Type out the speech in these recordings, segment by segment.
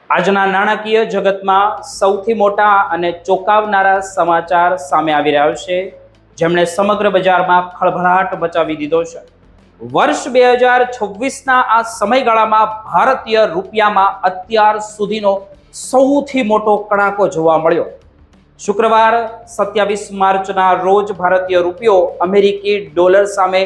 આજના નાણાકીય જગતમાં સૌથી મોટા અને ચોંકાવનારા સમાચાર સામે આવી રહ્યા છે, જેમણે સમગ્ર બજારમાં ખળભળાટ મચાવી દીધો છે. વર્ષ 2026ના આ સમયગાળામાં ભારતીય રૂપિયામાં અત્યાર સુધીનો સૌથી મોટો કડાકો જોવા મળ્યો. શુક્રવાર 27 માર્ચના રોજ ભારતીય રૂપિયો અમેરિકી ડોલર સામે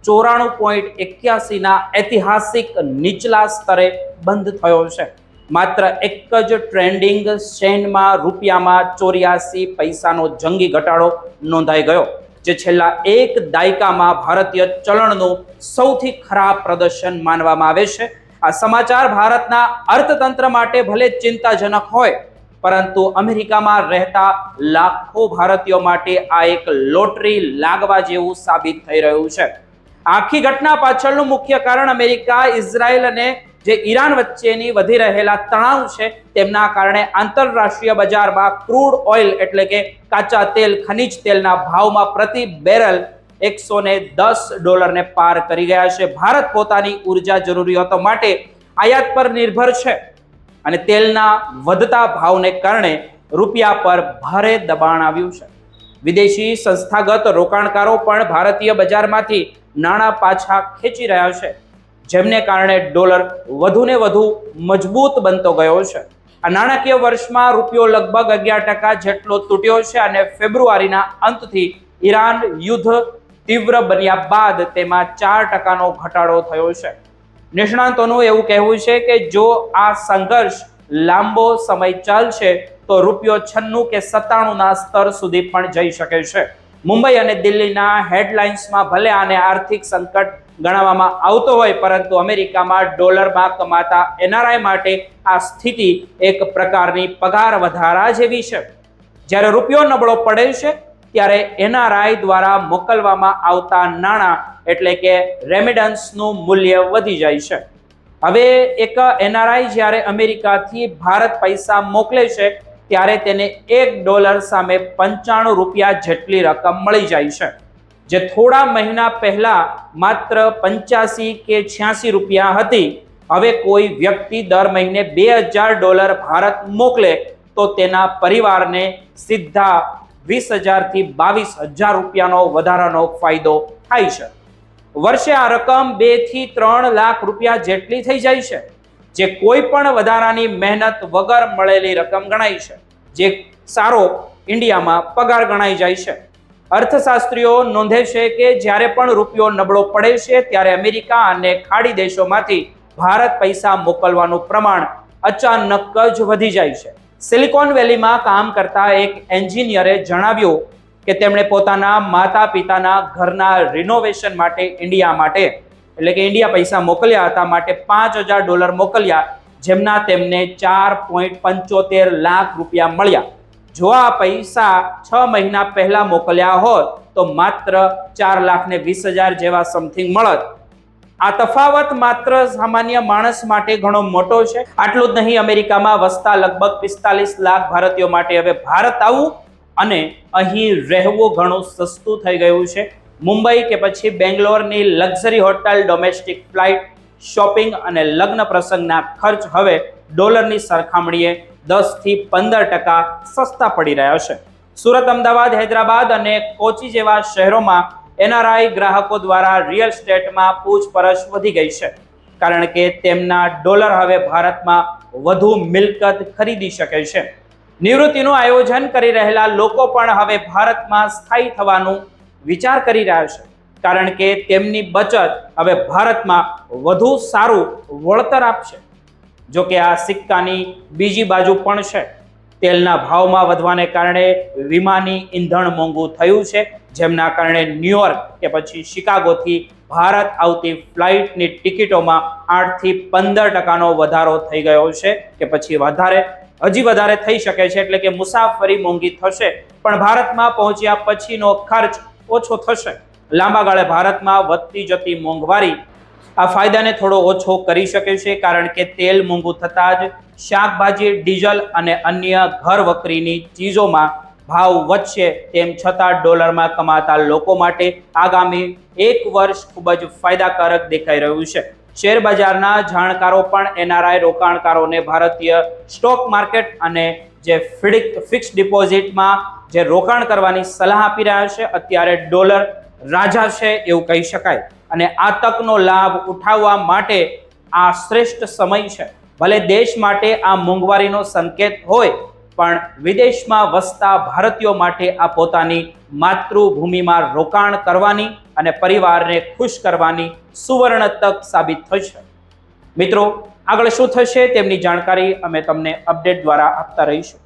94.81ના ઐતિહાસિક નીચલા સ્તરે બંધ થયો છે. માત્ર એક જ ટ્રેન્ડિંગ સેશનમાં રૂપિયામાં 84 પૈસાનો જંગી ઘટાડો નોંધાઈ ગયો, જે છેલ્લા એક દાયકામાં ભારતીય ચલણનું સૌથી ખરાબ પ્રદર્શન માનવામાં આવે છે. આ સમાચાર ભારતના અર્થતંત્ર માટે ભલે ચિંતાજનક હોય, પરંતુ અમેરિકામાં રહેતા લાખો ભારતીયો માટે આ એક લોટરી લાગવા જેવું સાબિત થઈ રહ્યું છે. આખી ઘટના પાછળનું મુખ્ય કારણ અમેરિકા, ઇઝરાયલ અને જે ઈરાન વચ્ચેની વધી રહેલા તણાવ છે, તેમના કારણે આંતરરાષ્ટ્રીય બજારમાં ક્રૂડ ઓઇલ એટલે કે કાચા તેલ, ખનિજ તેલના ભાવમાં પ્રતિ બેરલ $110 પાર કરી ગયા છે. ભારત પોતાની ઉર્જા જરૂરિયાતો માટે આયાત પર નિર્ભર છે અને તેલના વધતા ભાવને કારણે રૂપિયા પર ભારે દબાણ આવ્યું છે. વિદેશી સંસ્થાગત રોકાણકારો પણ ભારતીય બજારમાંથી નાણાં પાછા ખેંચી રહ્યા છે, જેમને કારણે ડોલર વધુને વધુ મજબૂત બનતો ગયો છે. આ નાણાકીય વર્ષમાં રૂપિયો લગભગ 11% જેટલો તૂટ્યો છે અને ફેબ્રુઆરીના અંતથી ઈરાન યુદ્ધ તીવ્ર બન્યા બાદ તેમાં 4%નો ઘટાડો થયો છે. નિષ્ણાંતોનું એવું કહેવું છે કે જો આ સંઘર્ષ લાંબો સમય ચાલશે તો રૂપિયો 96 કે 97ના સ્તર સુધી પણ જઈ શકે છે. મુંબઈ અને દિલ્હીના હેડલાઇન્સમાં ભલે આને આર્થિક સંકટ ગણાવવામાં આવતો હોય, પરંતુ અમેરિકામાં ડોલરમાં કમાતા એનઆરઆઈ માટે આ સ્થિતિ એક પ્રકારની પગાર વધારા જેવી છે. જ્યારે રૂપિયો નબળો પડે છે, ત્યારે એનઆરઆઈ દ્વારા મોકલવામાં આવતા નાણાં એટલે કે રેમિડન્સનું મૂલ્ય વધી જાય છે. હવે એક એનઆરઆઈ જ્યારે અમેરિકાથી ભારત પૈસા મોકલે છે, ત્યારે તેને $1 સામે 95 રૂપિયા જેટલી રકમ મળી જાય છે, જે થોડા મહિના પહેલા માત્ર 85 કે 86 રૂપિયા હતી. હવે કોઈ વ્યક્તિ દર મહિને $2000 ભારત મોકલે તો તેના પરિવારને સીધા 20,000 થી 22,000 રૂપિયાનો વધારાનો ફાયદો થાય છે. વર્ષે આ રકમ 2 થી 3 લાખ રૂપિયા જેટલી થઈ જાય છે, જે કોઈ પણ વધારાની મહેનત વગર મળેલી રકમ ગણાય છે, જે સારો ઇન્ડિયામાં પગાર ગણાઈ જાય છે. અર્થશાસ્ત્રીઓ નોંધે છે કે જ્યારે પણ રૂપિયો નબળો પડે છે, ત્યારે અમેરિકા અને ખાડી દેશોમાંથી ભારત પૈસા મોકલવાનું પ્રમાણ અચાનક જ વધી જાય છે. સિલિકોન વેલીમાં કામ કરતા એક એન્જિનિયરે જણાવ્યું કે તેમણે પોતાના માતા પિતાના ઘરના રિનોવેશન માટે ઇન્ડિયા પૈસા મોકલ્યા હતા, માટે $5,000 મોકલ્યા, જેમના તેમને 4.75 લાખ રૂપિયા મળ્યા. જો આ પૈસા 6 મહિના પહેલા મોકલ્યા હોત તો માત્ર 4,20,000 જેવા સમથિંગ મળત. આ તફાવત માત્ર સામાન્ય માણસ માટે ઘણો મોટો છે. આટલું જ નહીં, અમેરિકામાં વસતા લગભગ 45 લાખ ભારતીયો માટે હવે ભારત આવવું અને અહીં રહેવું ઘણું સસ્તું થઈ ગયું છે. મુંબઈ કે પછી બેંગ્લોરની luxury hotel, domestic flight, shopping અને લગ્ન પ્રસંગના ખર્ચ હવે ડોલરની સરખામણીએ 10 થી 15% સસ્તા પડી રહ્યા છે. સુરત, અમદાવાદ, હૈદરાબાદ અને કોચી જેવા શહેરોમાં એનઆરઆઈ ગ્રાહકો દ્વારા રિયલ એસ્ટેટમાં પૂછપરછ વધી ગઈ છે, કારણ કે તેમના ડોલર હવે ભારતમાં વધુ મિલકત ખરીદી શકે છે. નિવૃત્તિનું આયોજન કરી રહેલા લોકો પણ હવે ભારતમાં સ્થાયી થવાનું વિચાર કરી રહ્યા છે, કારણ કે તેમની બચત હવે ભારતમાં વધુ સારું વળતર આપશે. જો કે આ સિક્કાની બીજી બાજુ પણ છે. તેલના ભાવમાં વધવાને કારણે વિમાની ઈંધણ મોંઘું થયું છે, જેમના કારણે ન્યુયોર્ક કે પછી શિકાગોથી ભારત આવતી ફ્લાઇટની ટિકિટોમાં 8 થી 15%નો વધારો થઈ ગયો છે, કે પછી હજી વધારે થઈ શકે છે. એટલે કે મુસાફરી મોંઘી થશે, પણ ભારતમાં પહોંચ્યા પછીનો ખર્ચ ઓછો થશે. લાંબા ગાળે ભારતમાં વધતી જતી મોંઘવારી આ ફાયદાને થોડો ઓછો કરી શકે છે, કારણ કે તેલ મોંઘું થતાં જ શાકભાજી, ડીઝલ અને અન્ય ઘર વકરીની ચીજોમાં ભાવ વધશે. તેમ છતાં ડોલરમાં કમાતા લોકો માટે આગામી 1 વર્ષ ખૂબ જ ફાયદાકારક દેખાઈ રહ્યું છે. શેર બજારના જાણકારો પણ એનઆરઆઈ રોકાણકારોને ભારતીય સ્ટોક માર્કેટ અને જે ફિક્સ ડિપોઝિટમાં જે રોકાણ કરવાની સલાહ આપી રહ્યા છે. અત્યારે ડોલર રાજા છે એવું કહી શકાય, અને આ તકનો લાભ ઉઠાવવા માટે આ શ્રેષ્ઠ સમય છે. ભલે દેશ માટે આ મોંઘવારીનો સંકેત હોય, પણ વિદેશમાં વસતા ભારતીયો માટે આ પોતાની માતૃભૂમિમાં રોકાણ કરવાની અને પરિવારને ખુશ કરવાની સુવર્ણ તક સાબિત થશે. મિત્રો, આગળ શું થશે તેમની જાણકારી અમે તમને અપડેટ દ્વારા આપતા રહીશું.